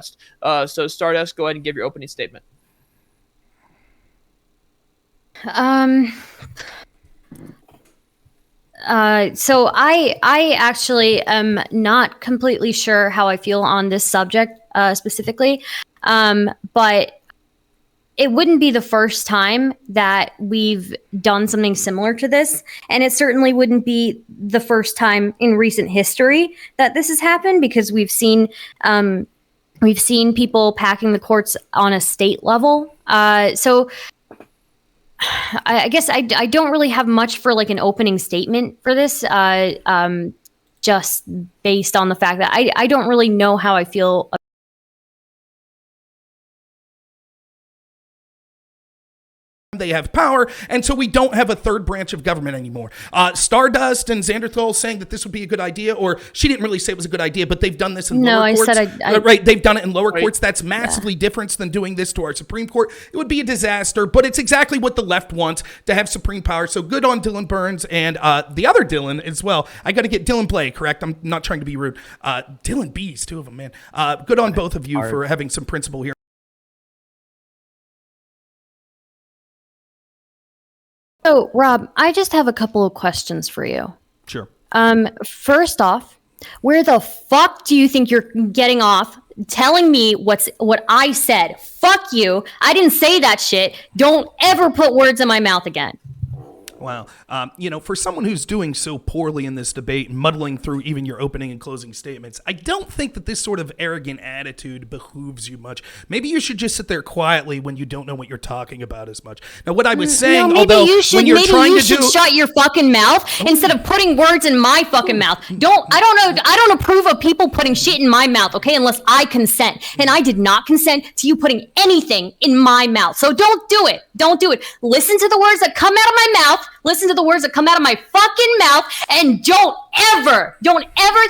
So Stardust, go ahead and give your opening statement. So I actually am not completely sure how I feel on this subject specifically, but it wouldn't be the first time that we've done something similar to this, and it certainly wouldn't be the first time in recent history that this has happened, because we've seen people packing the courts on a state level. So I guess I don't really have much for like an opening statement for this, just based on the fact that I don't really know how I feel. They have power, and so we don't have a third branch of government anymore. Stardust and Xanderthal saying that this would be a good idea, or she didn't really say it was a good idea, but they've done this in lower courts. Right, they've done it in lower courts. That's massively different than doing this to our Supreme Court. It would be a disaster, but it's exactly what the left wants, to have supreme power. So good on Dylan Burns and the other Dylan as well. I got to get Dylan Blay correct. I'm not trying to be rude. Dylan B's, two of them, man. Good on both of you for having some principle here. So, Rob, I just have a couple of questions for you. Sure. First off, where the fuck do you think you're getting off telling me what I said? Fuck you. I didn't say that shit. Don't ever put words in my mouth again. Wow. For someone who's doing so poorly in this debate, muddling through even your opening and closing statements, I don't think that this sort of arrogant attitude behooves you much. Maybe you should just sit there quietly when you don't know what you're talking about as much. Now, what I was saying, when you're trying to shut your fucking mouth instead of putting words in my fucking mouth. I don't approve of people putting shit in my mouth, okay, unless I consent. And I did not consent to you putting anything in my mouth. So don't do it. Don't do it. Listen to the words that come out of my mouth. Listen to the words that come out of my fucking mouth, and don't ever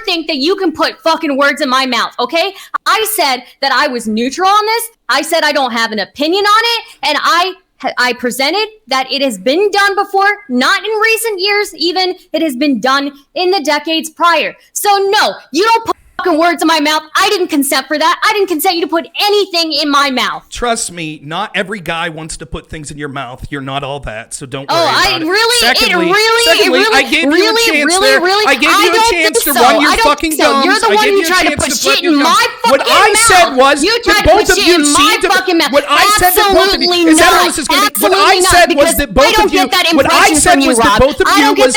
think that you can put fucking words in my mouth, okay? I said that I was neutral on this. I said I don't have an opinion on it, and I presented that it has been done before, not in recent years even. It has been done in the decades prior. So no, you don't put fucking words in my mouth. I didn't consent for that. I didn't consent you to put anything in my mouth. Trust me, not every guy wants to put things in your mouth. You're not all that, so don't worry about it. Secondly, I gave you a chance there. I gave you a chance to run your fucking gums. You're the one who tried to put shit in my fucking mouth. What I said was that both of you seemed to. What I said that both of you. Is that how this is going to be? What I said was that both of you. What I said was that both of you was.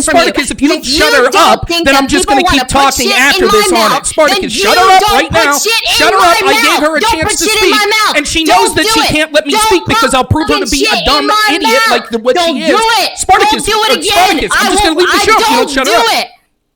Spartacus, if you don't shut her up, then I'm just going to keep talking after this on it. Spartacus, shut her up right now. Shut her up. I gave her a chance to speak, and she knows that she can't let me speak because I'll prove her to be a dumb idiot like what she is. Spartacus, I'm just going to leave the show if you don't shut her up.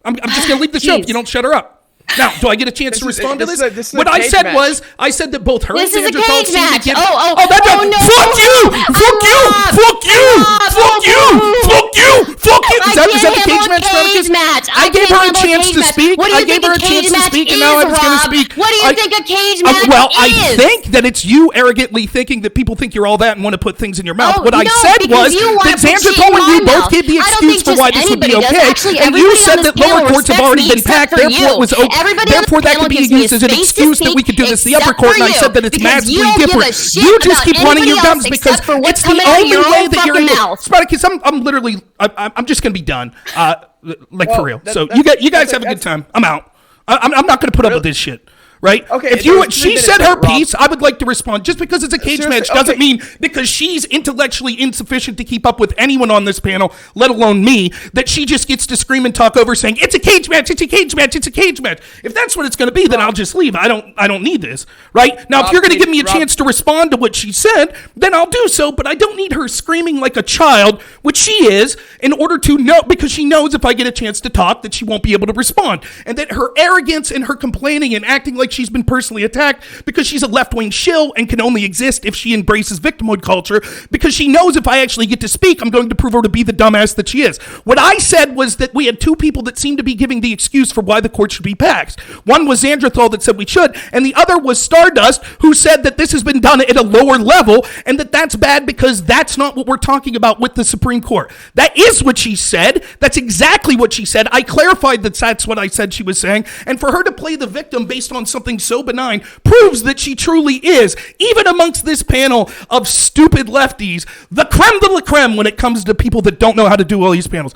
I'm just going to leave the show if you don't shut her up. Now, do I get a chance to respond to this? What I said was, I said that both her and Sandra told seemed to get... Fuck you! Fuck you! Fuck you! Fuck you! Fuck you! Fuck you! Is that the cage match, Spartacus? I gave her a chance to speak. I gave her a chance to speak, and now I was going to speak. What do you think a cage match is? Well, I think that it's you arrogantly thinking that people think you're all that and want to put things in your mouth. What I said was that Sandra and you both gave the excuse for why this would be okay, and you said that lower courts have already been packed, therefore it was okay. Therefore, that could be used as an excuse that we could do this the upper court, and I said that it's massively different. You just keep running your gums because it's the only way that you're able. Spartacus, I'm literally, I'm just going to be done. For real. So you guys have a good time. I'm out. I'm not going to put up with this shit. Right? Okay. If she said her piece, I would like to respond. Just because it's a cage match doesn't mean because she's intellectually insufficient to keep up with anyone on this panel, let alone me, that she just gets to scream and talk over saying, it's a cage match, it's a cage match, it's a cage match. If that's what it's going to be, then I'll just leave. I don't need this. Right? Now, if you're going to give me a chance to respond to what she said, then I'll do so, but I don't need her screaming like a child, which she is, in order to know, because she knows if I get a chance to talk that she won't be able to respond. And that her arrogance and her complaining and acting like she's been personally attacked because she's a left-wing shill and can only exist if she embraces victimhood culture, because she knows if I actually get to speak, I'm going to prove her to be the dumbass that she is. What I said was that we had two people that seemed to be giving the excuse for why the court should be packed. One was Xanderthal that said we should, and the other was Stardust, who said that this has been done at a lower level and that that's bad because that's not what we're talking about with the Supreme Court. That is what she said. That's exactly what she said. I clarified that that's what I said she was saying, and for her to play the victim based on something something so benign proves that she truly is, even amongst this panel of stupid lefties, the creme de la creme when it comes to people that don't know how to do all these panels.